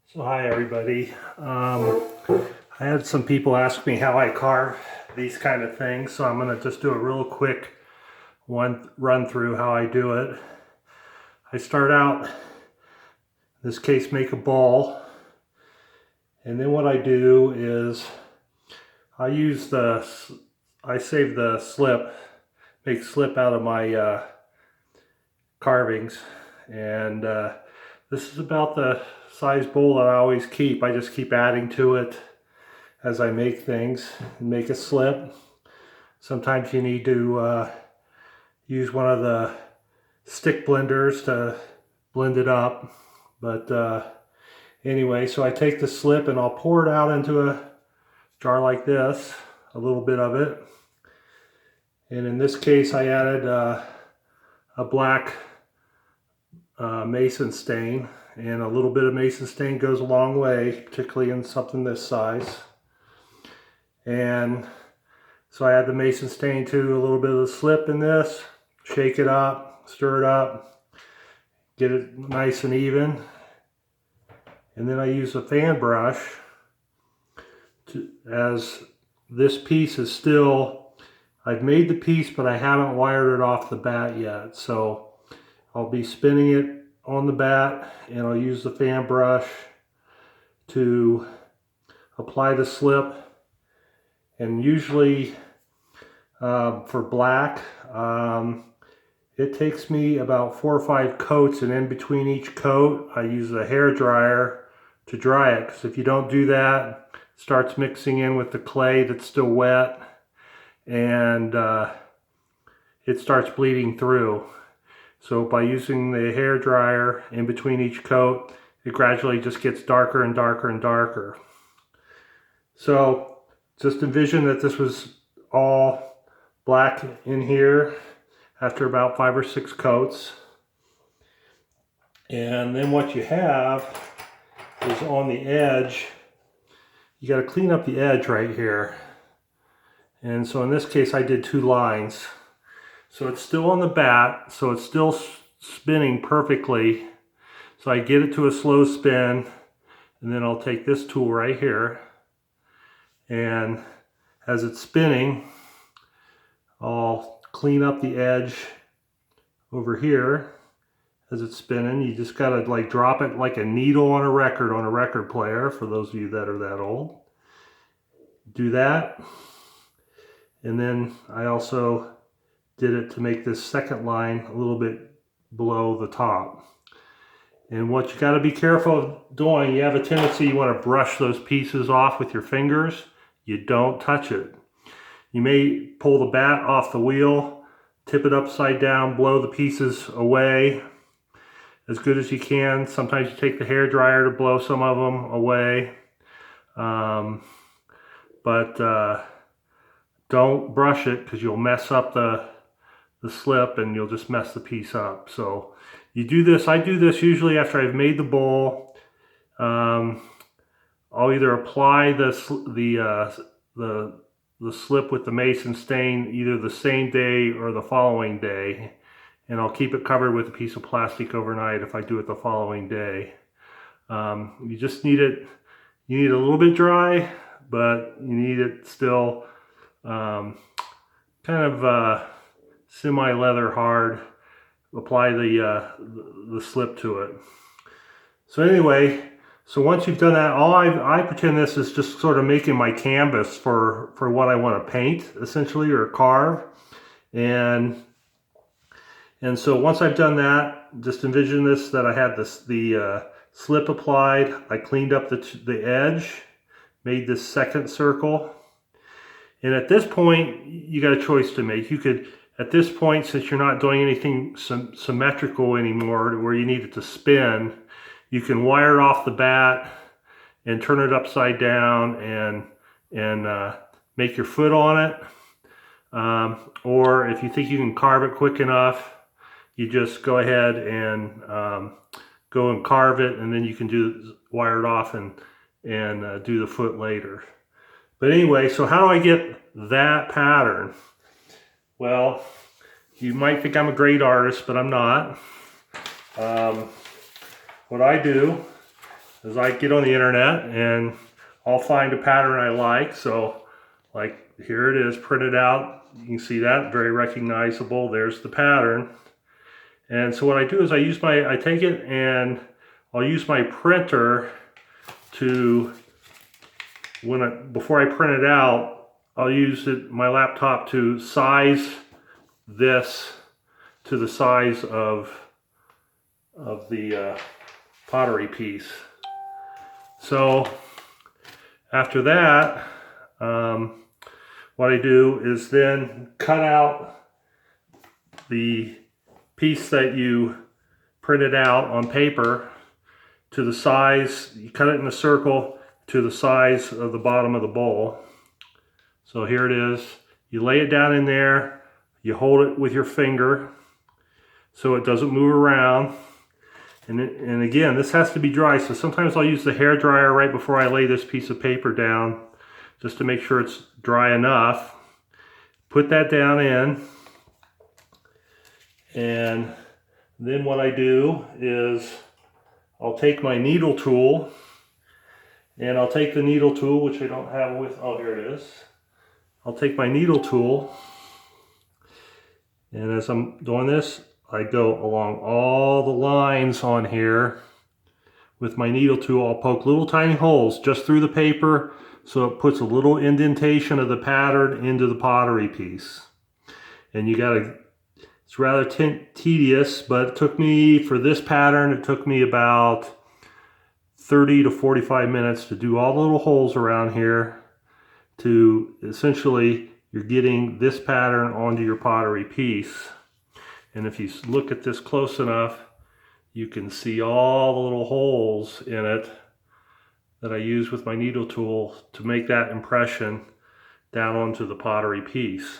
So hi everybody. I had some people ask me how I carve these kind of things, so I'm going to just do a real quick run through how I do it. I start out, in this case, make a ball, and then what I do is I save the slip, make slip out of my carvings, and this is about the size bowl that I always keep. I just keep adding to it as I make things and make a slip. Sometimes you need to use one of the stick blenders to blend it up. But anyway, so I take the slip and I'll pour it out into a jar like this, a little bit of it. And in this case, I added a black mason stain, and a little bit of mason stain goes a long way, particularly in something this size. And so I add the mason stain to a little bit of the slip in this, shake it up, stir it up, get it nice and even. And then I use a fan brush as this piece is still, I've made the piece, but I haven't wired it off the bat yet. So I'll be spinning it on the bat, and I'll use the fan brush to apply the slip. And usually for black, it takes me about 4 or 5 coats, and in between each coat I use a hair dryer to dry it, because if you don't do that, it starts mixing in with the clay that's still wet, and it starts bleeding through. So by using the hair dryer in between each coat, it gradually just gets darker and darker and darker. So just envision that this was all black in here after about 5 or 6 coats. And then what you have is on the edge, you got to clean up the edge right here. And so in this case I did 2 lines. So it's still on the bat, so it's still spinning perfectly. So I get it to a slow spin, and then I'll take this tool right here, and as it's spinning, I'll clean up the edge over here as it's spinning. You just gotta like drop it like a needle on a record player, for those of you that are that old. Do that. And then I also did it to make this second line a little bit below the top. And what you got to be careful of doing, you have a tendency, you want to brush those pieces off with your fingers. You don't touch it. You may pull the bat off the wheel, tip it upside down, blow the pieces away as good as you can. Sometimes you take the hair dryer to blow some of them away. Don't brush it, because you'll mess up the slip and you'll just mess the piece up. So you do this, I do this usually after I've made the bowl. I'll either apply the slip with the mason stain either the same day or the following day, and I'll keep it covered with a piece of plastic overnight if I do it the following day. You just need it, you need it a little bit dry, but you need it still kind of semi-leather hard. Apply the slip to it. So anyway, so once you've done that, I pretend this is just sort of making my canvas for what I want to paint, essentially, or carve. And so once I've done that, just envision this, that I had the slip applied. I cleaned up the edge, made this second circle. And at this point, you got a choice to make. You could, at this point, since you're not doing anything symmetrical anymore where you need it to spin, you can wire it off the bat and turn it upside down and make your foot on it. Or if you think you can carve it quick enough, you just go ahead and go and carve it, and then you can wire it off and do the foot later. But anyway, so how do I get that pattern? Well, you might think I'm a great artist, but I'm not. What I do is I get on the internet and I'll find a pattern I like. So like here it is printed out. You can see that, very recognizable. There's the pattern. And so what I do is I take it and I'll use my printer to, before I print it out, I'll use my laptop to size this to the size of the pottery piece. So after that, what I do is then cut out the piece that you printed out on paper to the size, you cut it in a circle to the size of the bottom of the bowl. So here it is. You lay it down in there, you hold it with your finger so it doesn't move around. And again, this has to be dry, so sometimes I'll use the hair dryer right before I lay this piece of paper down just to make sure it's dry enough. Put that down in, and then what I do is I'll take my needle tool, and I'll take the needle tool, which I don't have with, oh, here it is. I'll take my needle tool, and as I'm doing this, I go along all the lines on here with my needle tool. I'll poke little tiny holes just through the paper so it puts a little indentation of the pattern into the pottery piece. And you gotta, it's rather tedious, but it took me, for this pattern, it took me about 30 to 45 minutes to do all the little holes around here to essentially, you're getting this pattern onto your pottery piece. And if you look at this close enough, you can see all the little holes in it that I use with my needle tool to make that impression down onto the pottery piece.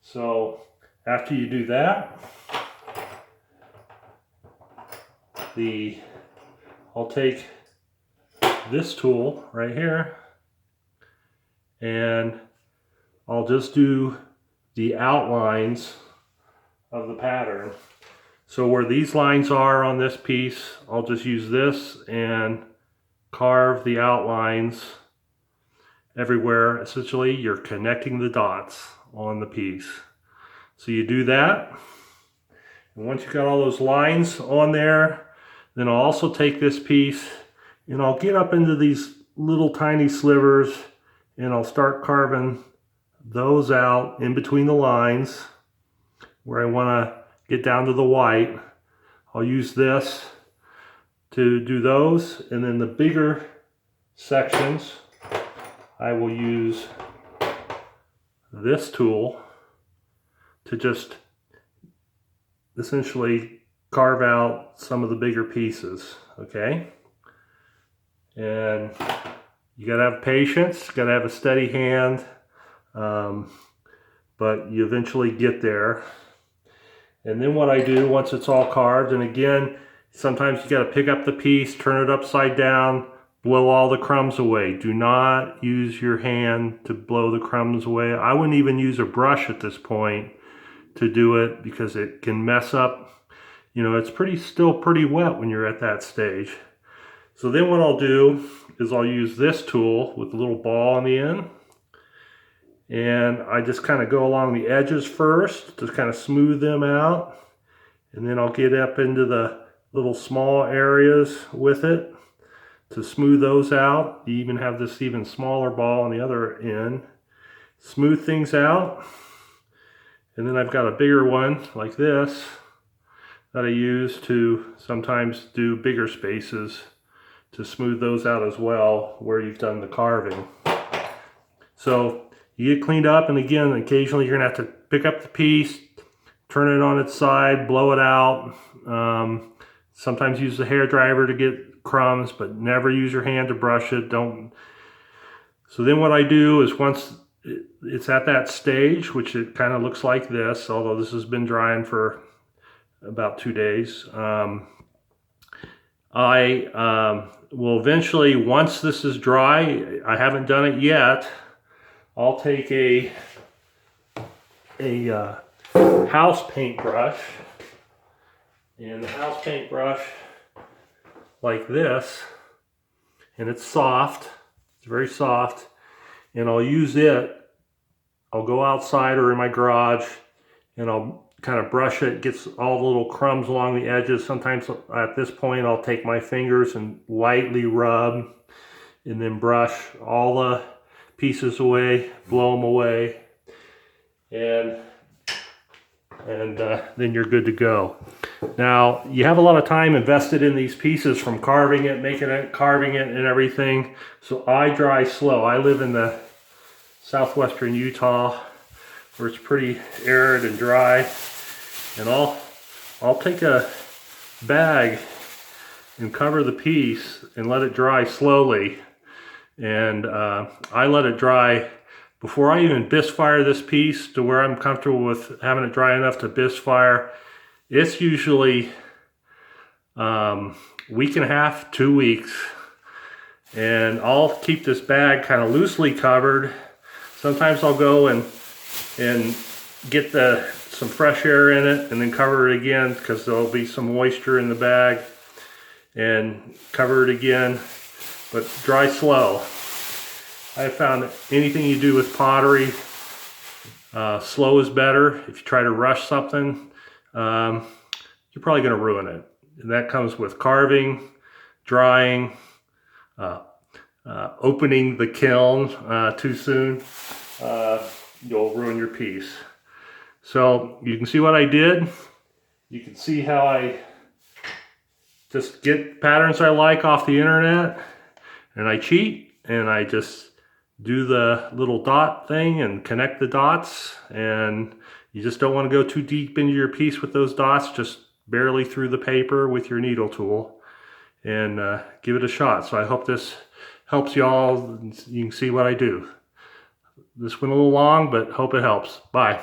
So after you do that, I'll take this tool right here and I'll just do the outlines of the pattern. So where these lines are on this piece, I'll just use this and carve the outlines everywhere. Essentially, you're connecting the dots on the piece. So you do that, and once you've got all those lines on there, then I'll also take this piece and I'll get up into these little tiny slivers and I'll start carving those out in between the lines where I want to get down to the white. I'll use this to do those, and then the bigger sections I will use this tool to just essentially carve out some of the bigger pieces, okay? And you gotta have patience, gotta have a steady hand, but you eventually get there. And then what I do once it's all carved, and again, sometimes you got to pick up the piece, turn it upside down, blow all the crumbs away. Do not use your hand to blow the crumbs away. I wouldn't even use a brush at this point to do it because it can mess up. You know, it's still pretty wet when you're at that stage. So then what I'll do is I'll use this tool with a little ball on the end. And I just kind of go along the edges first to kind of smooth them out. And then I'll get up into the little small areas with it to smooth those out. You even have this even smaller ball on the other end. Smooth things out. And then I've got a bigger one like this that I use to sometimes do bigger spaces to smooth those out as well where you've done the carving. So you get cleaned up, and again, occasionally you're gonna have to pick up the piece, turn it on its side, blow it out. Sometimes use the hair dryer to get crumbs, but never use your hand to brush it. Don't. So then what I do is once it's at that stage, which it kind of looks like this, although this has been drying for about 2 days, I will eventually, once this is dry, I haven't done it yet, I'll take a house paint brush, and the house paint brush like this, and it's soft. It's very soft, and I'll use it. I'll go outside or in my garage, and I'll kind of brush it, gets all the little crumbs along the edges. Sometimes at this point I'll take my fingers and lightly rub, and then brush all the pieces away, blow them away, and then you're good to go. Now, you have a lot of time invested in these pieces, from carving it, making it, carving it, and everything. So I dry slow. I live in the southwestern Utah, where it's pretty arid and dry. And I'll take a bag and cover the piece and let it dry slowly. And I let it dry before I even bisque fire this piece to where I'm comfortable with having it dry enough to bisque fire. It's usually week and a half, 2 weeks. And I'll keep this bag kind of loosely covered. Sometimes I'll go and get some fresh air in it and then cover it again, because there'll be some moisture in the bag, and cover it again, but dry slow. I found anything you do with pottery, slow is better. If you try to rush something, you're probably going to ruin it. And that comes with carving, drying, opening the kiln too soon. You'll ruin your piece. So you can see what I did. You can see how I just get patterns I like off the internet, and I cheat, and I just do the little dot thing and connect the dots. And you just don't want to go too deep into your piece with those dots, just barely through the paper with your needle tool, and give it a shot. So I hope this helps y'all. You can see what I do. This went a little long, but hope it helps. Bye.